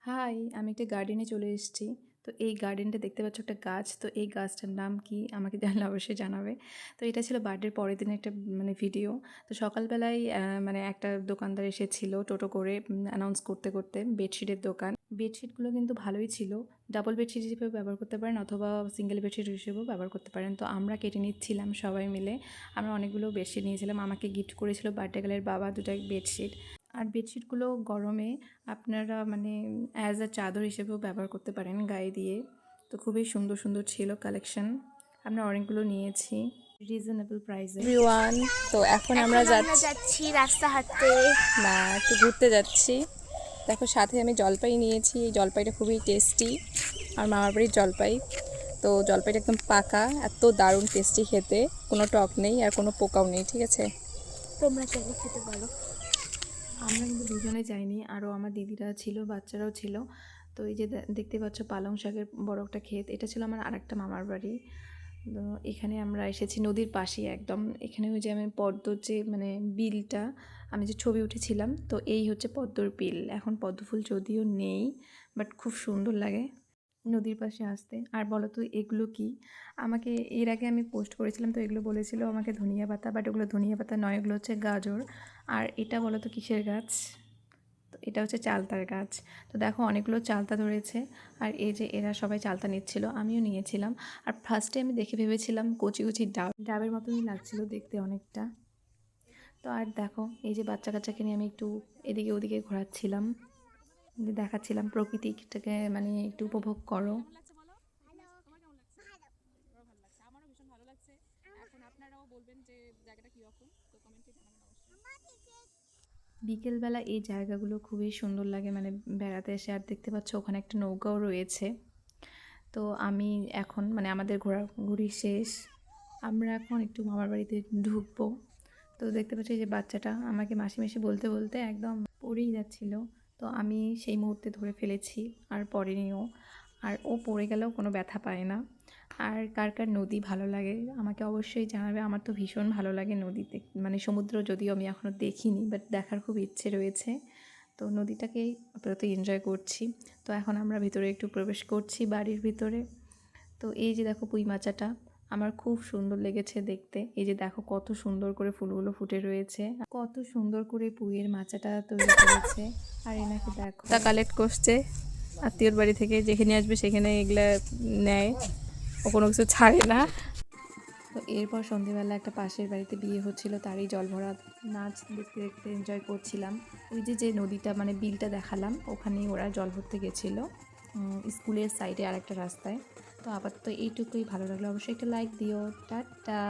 High, আমি একটা গার্ডেনে চলে এসেছি। তো এই গার্ডেনটা দেখতে পাচ্ছ একটা গাছ। তো এই গাছটার নাম কি? আমাকে জানলে অবশ্যই জানাবে। তো এটা ছিল বার্থডের পরের দিনের একটা ভিডিও। তো সকালবেলায় মানে একটা দোকানদার এসেছিল টোটো করে অ্যানাউন্স করতে, করতে বেডশিটের দোকান। বেডশিটগুলো কিন্তু ভালোই ছিল। ডাবল বেডশিট হিসেবেও ব্যবহার করতে পারেন অথবা সিঙ্গেল বেডশিট হিসেবেও ব্যবহার করতে পারেন। তো আমরা কেটে নিচ্ছিলাম সবাই মিলে। আমরা অনেকগুলো বেডশিট নিয়েছিলাম। আমাকে গিফট করেছিল বার্থডে গার্লের বাবা ২ টা বেডশিট। আর বেডশিটগুলো গরমে আপনারা অ্যাজ আ চাদর হিসেবেও ব্যবহার করতে পারেন গায়ে দিয়ে। তো খুবই সুন্দর সুন্দর ছিল কালেকশন। আমরা অনেকগুলো নিয়েছি রিজনেবল প্রাইসে। এভরিওয়ান, তো এখন আমরা যাচ্ছি রাস্তা হাঁটতে। না একটু ঘুরতে যাচ্ছি। দেখো সাথে আমি জলপাই নিয়েছি। এই জলপাইটা খুবই টেস্টি, আর মামার বাড়ির জলপাই। তো জলপাইটা একদম পাকা, এত দারুণ টেস্টি খেতে, কোনো টক নেই আর কোনো পোকাও নেই। ঠিক আছে, তোমরা চাইলে খেতে পারো। আমরা কিন্তু দুজনে যাইনি, আরও আমার দিদিরা ছিল, বাচ্চারাও ছিল। তো এই যে দেখতে পাচ্ছ পালং শাকের বড় একটা ক্ষেত, এটা ছিল আমার আরেকটা মামার বাড়ি। তো এখানে আমরা এসেছি নদীর পাশেই একদম। এখানে ওই যে আমি পদ্মর যে বিলটা, আমি যে ছবি উঠেছিলাম, তো এই হচ্ছে পদ্মর বিল। এখন পদ্ম ফুল যদিও নেই, বাট খুব সুন্দর লাগে নদীর পাশে আসতে। আর বলো তো এগুলো কি? আমাকে এর আগে আমি পোস্ট করেছিলাম, তো এগুলো বলেছিল আমাকে ধনিয়া পাতা, বাট ওগুলো ধনিয়া পাতা নয়, এগুলো হচ্ছে গাজর। আর এটা বলো তো কিসের গাছ? তো এটা হচ্ছে চালতার গাছ। তো দেখো অনেকগুলো চালতা ধরেছে, আর এই যে এরা সবাই চালতা নিচ্ছিল, আমিও নিয়েছিলাম। আর ফার্স্টে আমি দেখে ভেবেছিলাম কচি কচি ডাবের মতনই লাগছিল দেখতে অনেকটা। তো আর দেখো এই যে বাচ্চা কাচ্চাকে নিয়ে আমি একটু এদিকে ওদিকে ঘোরাচ্ছিলাম, দেখাচ্ছিলাম প্রকৃতিটাকে, একটু উপভোগ করো। বিকেলবেলা এই জায়গাগুলো খুবই সুন্দর লাগে বেড়াতে এসে। আর দেখতে পাচ্ছ ওখানে একটা নৌকাও রয়েছে। তো আমি এখন আমাদের ঘোরাঘুরি শেষ, আমরা এখন একটু মামার বাড়িতে ঢুকবো। তো দেখতে পাচ্ছি যে বাচ্চাটা আমাকে মাসি মাসি বলতে বলতে একদম পড়েই যাচ্ছিল। তো আমি সেই মুহূর্তে ধরে ফেলেছি, আর পড়েনিও। আর ও পড়ে গেলেও কোনো ব্যথা পায় না। আর কার কার নদী ভালো লাগে আমাকে অবশ্যই জানাবে। আমার তো ভীষণ ভালো লাগে নদীতে, সমুদ্র যদিও আমি এখনও দেখিনি, বাট দেখার খুব ইচ্ছে রয়েছে। তো নদীটাকেই আপাতত এনজয় করছি। তো এখন আমরা ভিতরে একটু প্রবেশ করছি বাড়ির ভিতরে। তো এই যে দেখো পুঁই মাচাটা আমার খুব সুন্দর লেগেছে দেখতে। এই যে দেখো কত সুন্দর করে ফুলগুলো ফুটে রয়েছে, কত সুন্দর করে পুঁইয়ের মাচাটা তৈরি করেছে। আর এনাকে দেখো তা কালেক্ট করছে আত্মীয়র বাড়ি থেকে, যেখানে আসবে সেখানে এগুলা নেয়, ও কোনো কিছু ছাড়ে না। তো এরপর সন্ধেবেলা একটা পাশের বাড়িতে বিয়ে হচ্ছিল, তারই জলভরা নাচ দেখতে দেখতে এনজয় করছিলাম। ওই যে যে নদীটা বিলটা দেখালাম, ওখানেই ওরা জল ভরতে গেছিলো স্কুলের সাইডে আর একটা রাস্তায়। তো আপাতত এইটুকুই, ভালো লাগলো অবশ্যই একটা লাইক দিও। টাটা।